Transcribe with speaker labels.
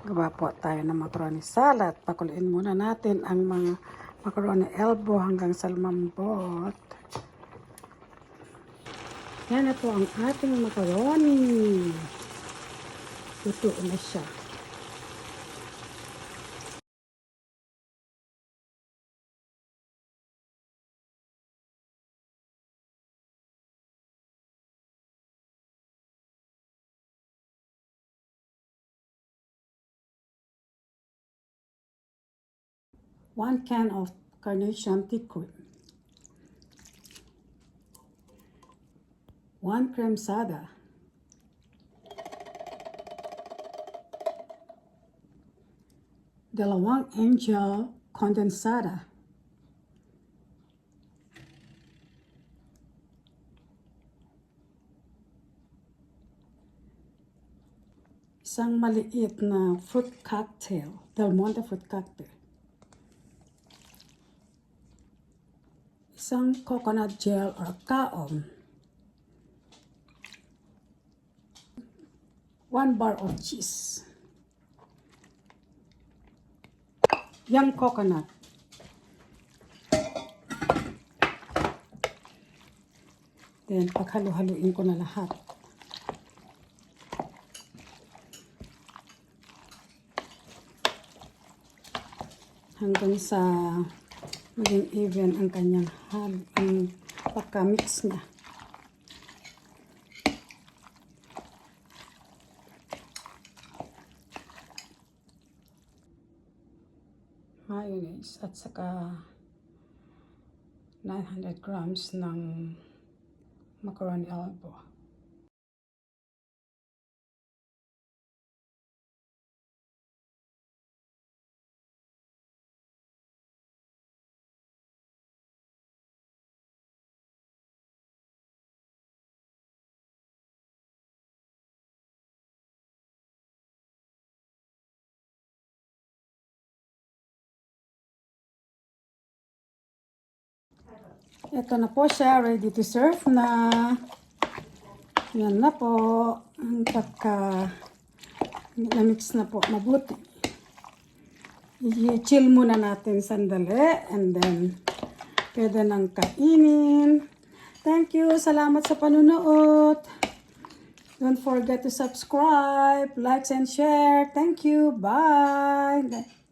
Speaker 1: Gawa po tayo ng macaroni salad. Pakuluin muna natin ang mga macaroni elbow hanggang sa lumambot. Yan na po ang ating macaroni. Luto na siya. One can of carnation tea cream. 1 cream soda. Dalawang angel condensada. Isang maliit na fruit cocktail, Del Monte fruit cocktail. Isang coconut gel or kaom. 1 bar of cheese. Young coconut. Then, paghalo-haluin ko na lahat. Hanggang sa maging even ang kanyang ang pagka-mix niya. Mayonnaise at saka 900 grams ng macaroni elbow. Ito na po siya, ready to serve na. Yan na po. Ang na-mix na po mabuti. I-chill muna natin sandali and then pwede nang kainin. Thank you. Salamat sa panunood. Don't forget to subscribe, like and share. Thank you. Bye.